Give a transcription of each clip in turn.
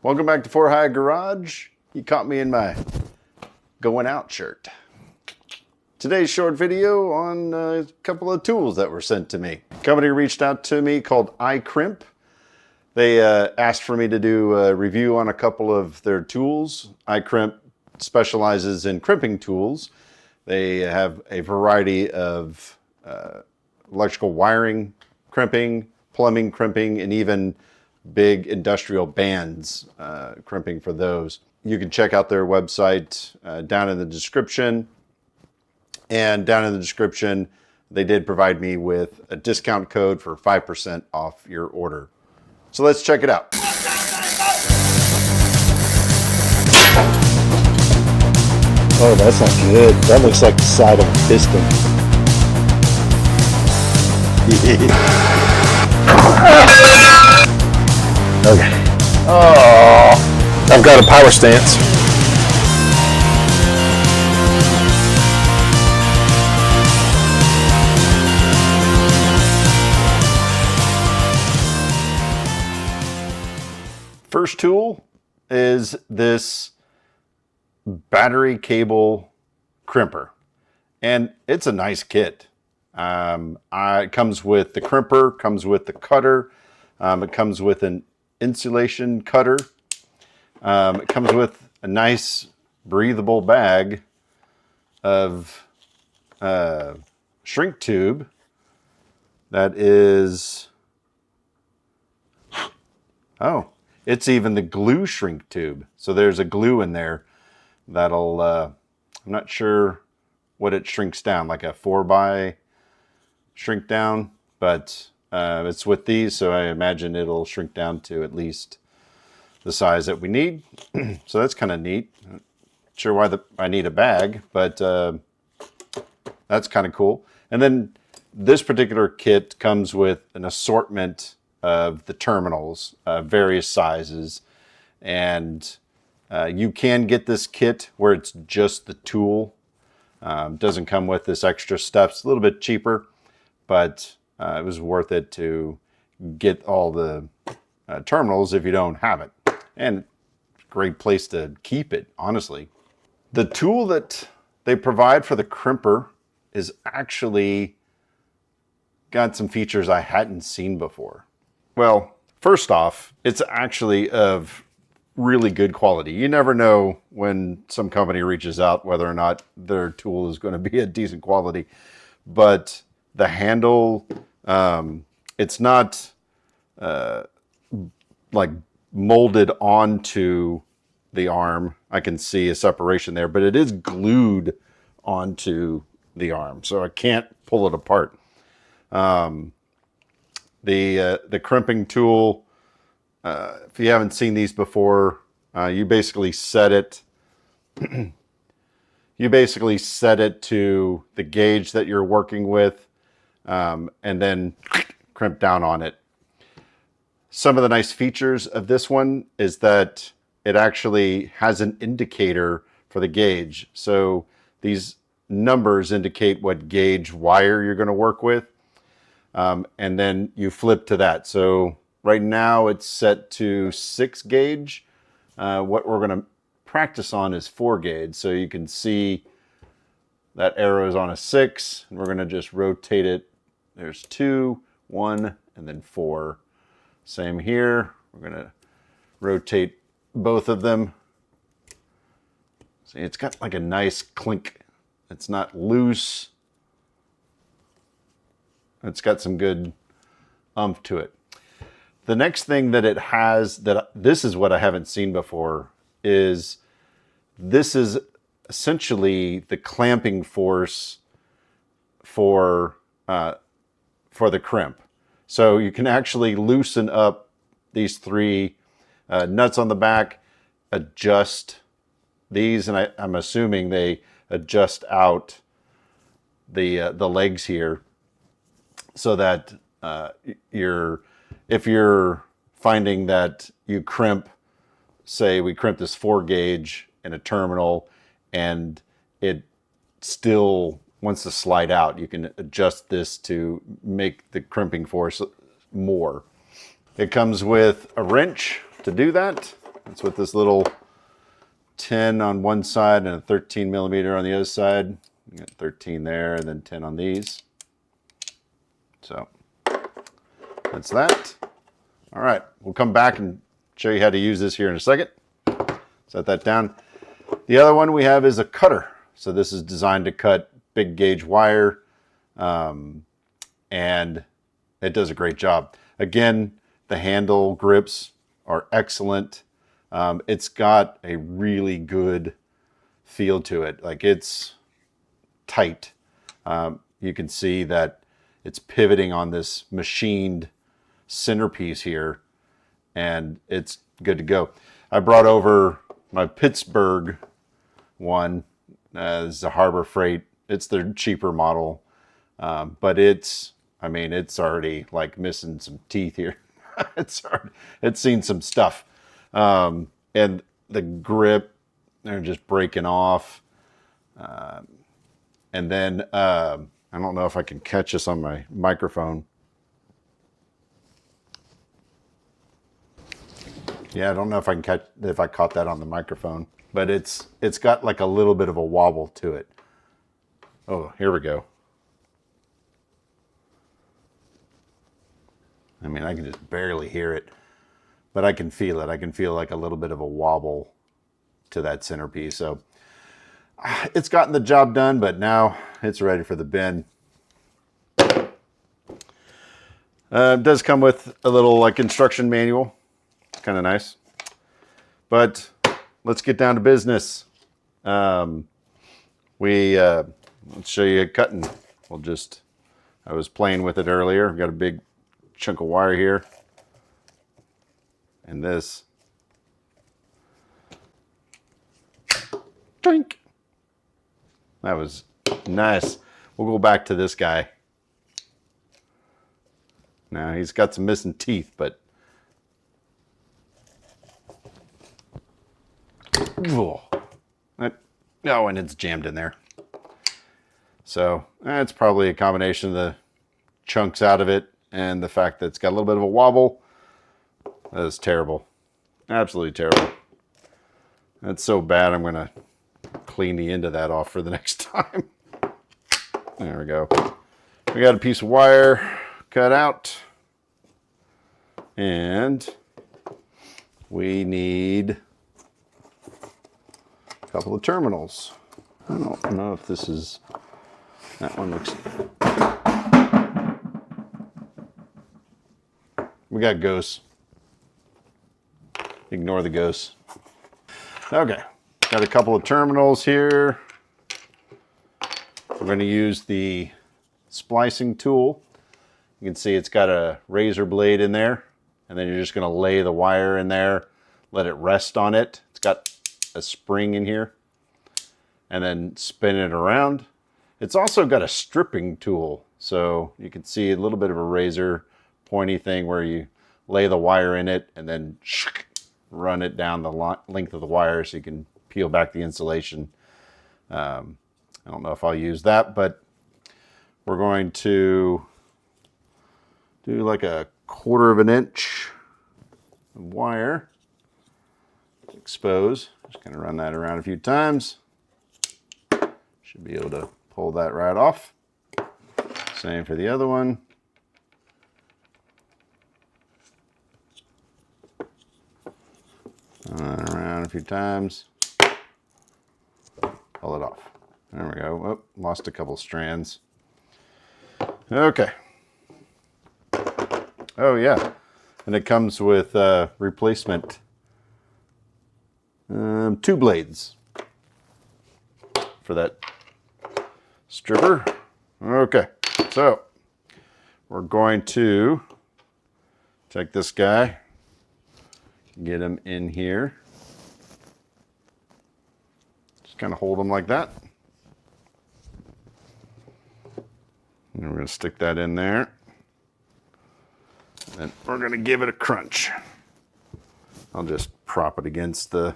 Welcome back to For Hire Garage. You caught me in my going out shirt. Today's short video on a couple of tools that were sent to me. A company reached out to me called iCrimp. They asked for me to do a review on a couple of their tools. iCrimp specializes in crimping tools. They have a variety of electrical wiring crimping, plumbing crimping, and even big industrial bands crimping for those. You can check out their website down in the description. And down in the description, they did provide me with a discount code for 5% off your order. So let's check it out. Oh, that's not good. That looks like the side of a piston. Okay. Oh, I've got a power stance. First tool is this battery cable crimper, and it's a nice kit. It comes with the crimper, comes with the cutter, it comes with an insulation cutter, it comes with a nice breathable bag of shrink tube that is, oh, it's even the glue shrink tube. So there's a glue in there that'll, I'm not sure what it shrinks down, like a 4x shrink down, but it's with these, so I imagine it'll shrink down to at least the size that we need. So that's kind of neat. Not sure why I need a bag, but that's kind of cool. And then this particular kit comes with an assortment of the terminals, various sizes, and you can get this kit where it's just the tool. Doesn't come with this extra stuff. It's a little bit cheaper, but it was worth it to get all the terminals if you don't have it. And great place to keep it, honestly. The tool that they provide for the crimper is actually got some features I hadn't seen before. Well, first off, it's actually of really good quality. You never know when some company reaches out whether or not their tool is going to be a decent quality. But the handle, it's not like molded onto the arm. I can see a separation there, but it is glued onto the arm, so I can't pull it apart. The crimping tool, if you haven't seen these before, you basically set it to the gauge that you're working with, and then crimp down on it. Some of the nice features of this one is that it actually has an indicator for the gauge. So these numbers indicate what gauge wire you're going to work with. And then you flip to that. So right now it's set to 6 gauge. What we're going to practice on is 4 gauge. So you can see that arrow is on a 6, and we're going to just rotate it. There's 2, 1, and then 4. Same here. We're going to rotate both of them. See, it's got like a nice clink. It's not loose. It's got some good oomph to it. The next thing that it has, this is what I haven't seen before, is this is essentially the clamping force for the crimp. So you can actually loosen up these 3 nuts on the back, adjust these, and I'm assuming they adjust out the legs here, so that if you're finding that you crimp, say we crimp this 4 gauge in a terminal and it still wants to slide out, you can adjust this to make the crimping force more. It comes with a wrench to do that. That's what this little 10 on one side and a 13 millimeter on the other side. You got 13 there and then 10 on these. So that's that. All right, we'll come back and show you how to use this here in a second. Set that down. The other one we have is a cutter. So this is designed to cut big gauge wire, and it does a great job. Again, the handle grips are excellent. It's got a really good feel to it. Like, it's tight. You can see that it's pivoting on this machined centerpiece here, and it's good to go. I brought over my Pittsburgh one. This is a Harbor Freight. It's the cheaper model, but it's already like missing some teeth here. It's seen some stuff, and the grip, they're just breaking off. And then I don't know if I can catch this on my microphone. Yeah, I don't know if I caught that on the microphone, but it's got like a little bit of a wobble to it. Oh, here we go. I mean, I can just barely hear it, but I can feel it. I can feel like a little bit of a wobble to that centerpiece. So it's gotten the job done, but now it's ready for the bin. It does come with a little like instruction manual. It's kind of nice. But let's get down to business. Let's show you cutting. I was playing with it earlier. I've got a big chunk of wire here. And this. Drink. That was nice. We'll go back to this guy. Now, he's got some missing teeth, but and it's jammed in there. So it's probably a combination of the chunks out of it and the fact that it's got a little bit of a wobble. That is terrible. Absolutely terrible. That's so bad, I'm going to clean the end of that off for the next time. There we go. We got a piece of wire cut out. And we need a couple of terminals. I don't know if this is... That one looks... We got ghosts. Ignore the ghosts. Okay. Got a couple of terminals here. We're going to use the splicing tool. You can see it's got a razor blade in there. And then you're just going to lay the wire in there, let it rest on it. It's got a spring in here. And then spin it around. It's also got a stripping tool. So you can see a little bit of a razor pointy thing where you lay the wire in it and then run it down the length of the wire so you can peel back the insulation. I don't know if I'll use that, but we're going to do like a 1/4 of an inch of wire. Expose. Just going to run that around a few times. Should be able to pull that right off. Same for the other one. Run it around a few times. Pull it off. There we go. Oh, lost a couple strands. Okay. Oh yeah, and it comes with replacement 2 blades for that stripper. Okay, so we're going to take this guy, get him in here. Just kind of hold him like that. And we're going to stick that in there. And we're going to give it a crunch. I'll just prop it against the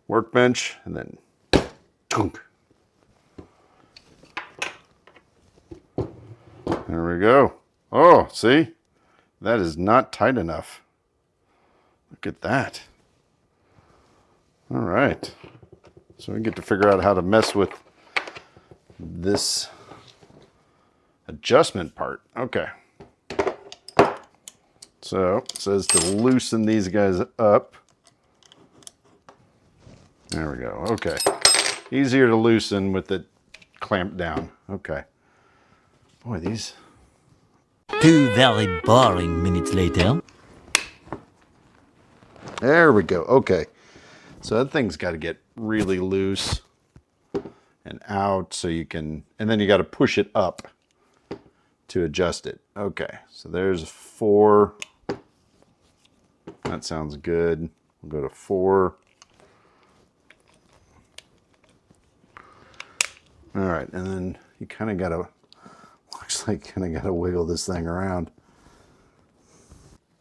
workbench and then tunk. There we go. Oh, see? That is not tight enough. Look at that. All right. So we get to figure out how to mess with this adjustment part. Okay. So it says to loosen these guys up. There we go. Okay. Easier to loosen with it clamped down. Okay. Boy, these... 2 very boring minutes later. There we go. Okay. So that thing's got to get really loose and out so you can... And then you got to push it up to adjust it. Okay. So there's 4. That sounds good. We'll go to 4. All right, and then you kind of got to, looks like kind of got to wiggle this thing around.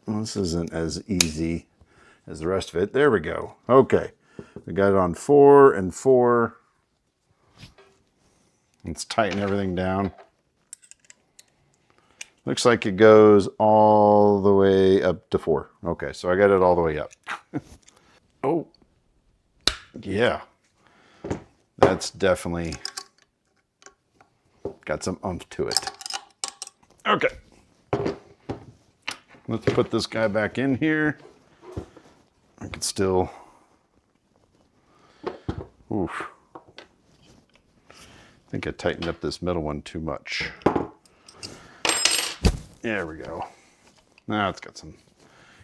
Well, this isn't as easy as the rest of it. There we go. Okay, we got it on 4 and 4. Let's tighten everything down. Looks like it goes all the way up to 4. Okay, so I got it all the way up. Oh, yeah. That's definitely got some oomph to it. Okay. Let's put this guy back in here. I can still... Oof. I think I tightened up this middle one too much. There we go. Now it's got some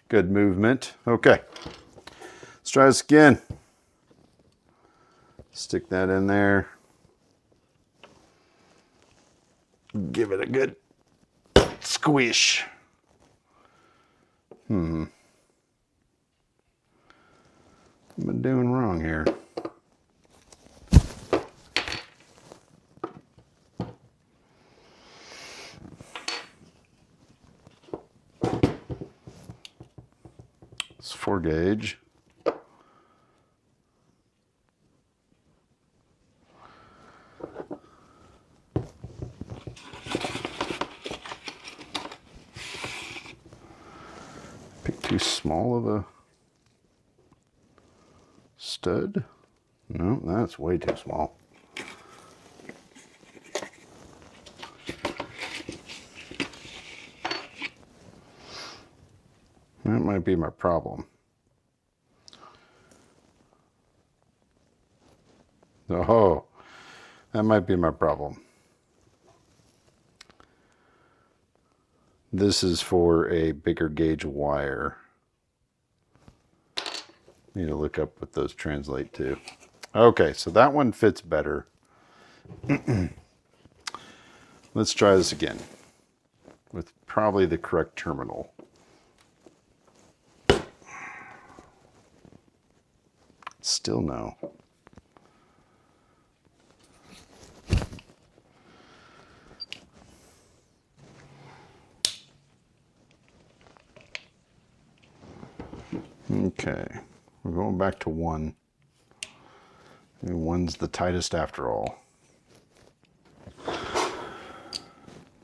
good movement. Okay. Let's try this again. Stick that in there. Give it a good squish. What am I doing wrong here? It's 4 gauge. Too small of a stud? No, that's way too small. That might be my problem. Oh, that might be my problem. This is for a bigger gauge wire. Need to look up what those translate to. Okay, so that one fits better. Let's try this again with probably the correct terminal. Still no. Okay, we're going back to 1. Maybe 1's the tightest after all.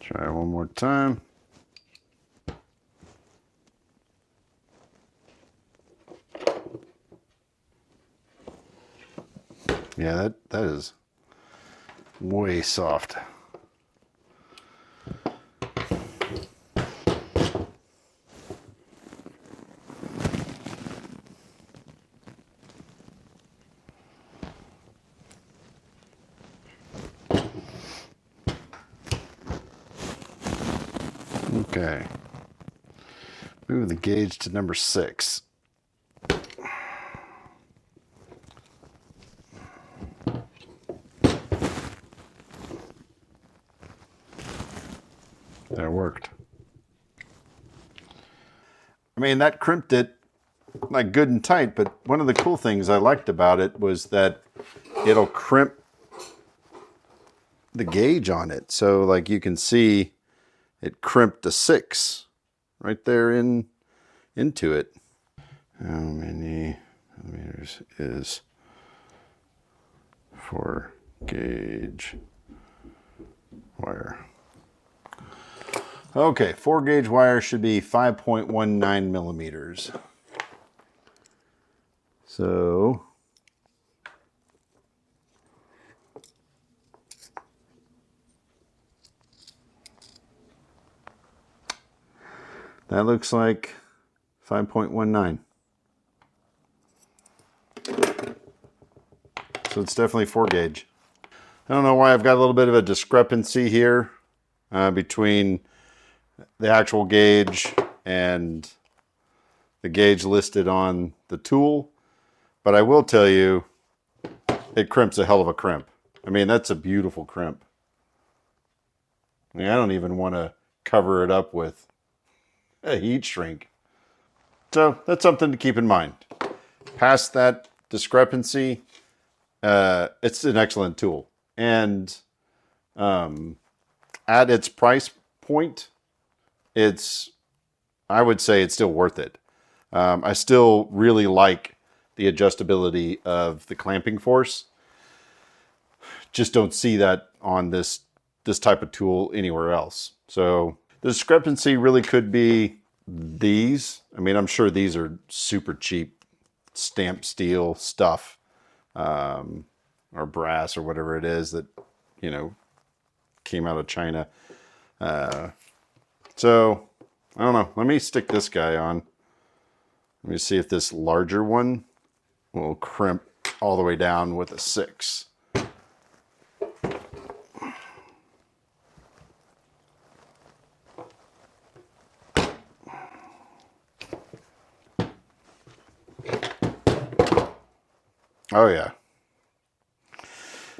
Try one more time. Yeah, that is way soft. Okay. Move the gauge to number 6. That worked. I mean, that crimped it like good and tight, but one of the cool things I liked about it was that it'll crimp the gauge on it. So like you can see it crimped a 6 right there into it. How many millimeters is 4 gauge wire? Okay, 4 gauge wire should be 5.19 millimeters. So That looks like 5.19. So it's definitely 4 gauge. I don't know why I've got a little bit of a discrepancy here between the actual gauge and the gauge listed on the tool, but I will tell you it crimps a hell of a crimp. I mean, that's a beautiful crimp. I mean, I don't even want to cover it up with a heat shrink. So that's something to keep in mind. Past that discrepancy, it's an excellent tool. And at its price point, I would say it's still worth it. I still really like the adjustability of the clamping force. Just don't see that on this type of tool anywhere else. So the discrepancy really could be these. I mean, I'm sure these are super cheap stamped steel stuff, or brass or whatever it is that, you know, came out of China. So I don't know. Let me stick this guy on. Let me see if this larger one will crimp all the way down with a 6. Oh yeah.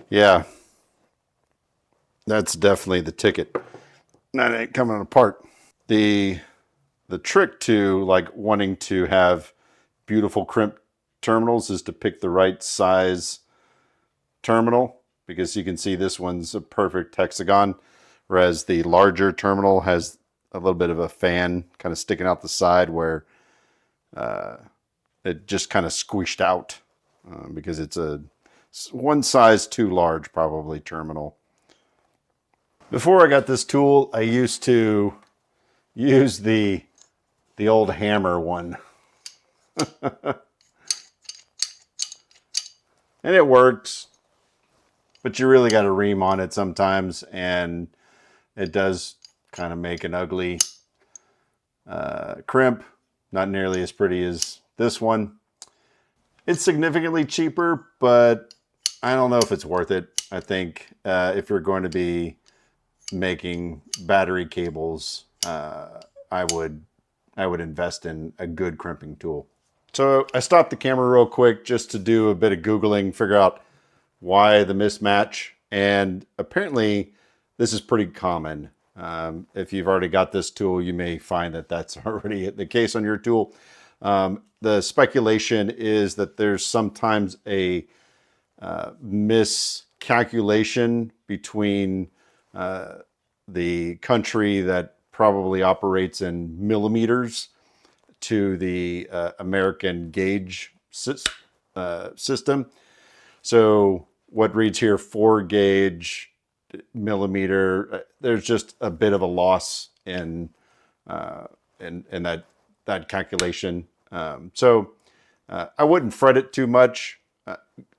Yeah. That's definitely the ticket. That ain't coming apart. The trick to like wanting to have beautiful crimp terminals is to pick the right size terminal, because you can see this one's a perfect hexagon, whereas the larger terminal has a little bit of a fan kind of sticking out the side where it just kind of squished out because it's a one size too large probably terminal. Before I got this tool, I used to use the old hammer one. And it works, but you really got to ream on it sometimes, and it does kind of make an ugly crimp. Not nearly as pretty as this one. It's significantly cheaper, but I don't know if it's worth it. I think if you're going to be making battery cables, I would invest in a good crimping tool. So I stopped the camera real quick just to do a bit of Googling, figure out why the mismatch. And apparently this is pretty common. If you've already got this tool, you may find that that's already the case on your tool. The speculation is that there's sometimes a miscalculation between the country that probably operates in millimeters to the American gauge system. So what reads here 4 gauge millimeter, there's just a bit of a loss in that calculation. So I wouldn't fret it too much.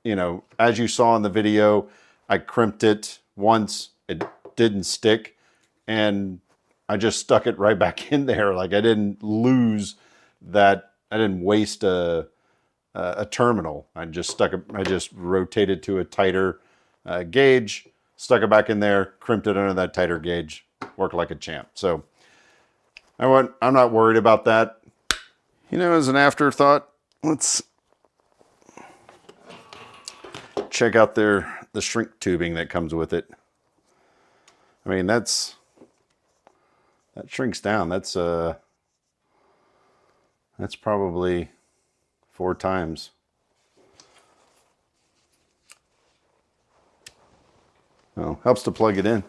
You know, as you saw in the video, I crimped it once, it didn't stick, and I just stuck it right back in there. Like I didn't lose that. I didn't waste a terminal. I just rotated to a tighter gauge, stuck it back in there, crimped it under that tighter gauge, worked like a champ. So I'm not worried about that. You know, as an afterthought, let's check out the shrink tubing that comes with it. I mean, that shrinks down. That's probably 4 times. Oh, helps to plug it in.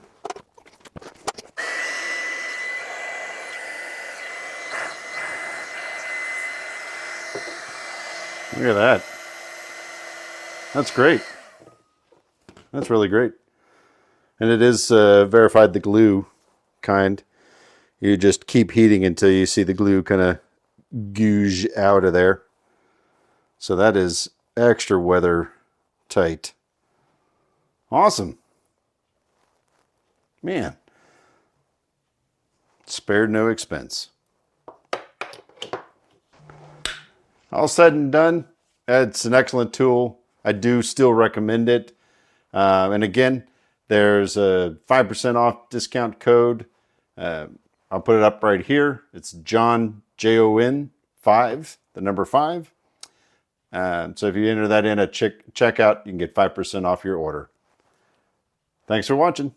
Look at that. That's great. That's really great. And it is verified the glue kind. You just keep heating until you see the glue kind of googe out of there. So that is extra weather tight. Awesome. Man. Spared no expense. All said and done, it's an excellent tool. I do still recommend it. And again, there's a 5% off discount code. I'll put it up right here. It's John, Jon 5, the number 5. So if you enter that in at checkout, you can get 5% off your order. Thanks for watching.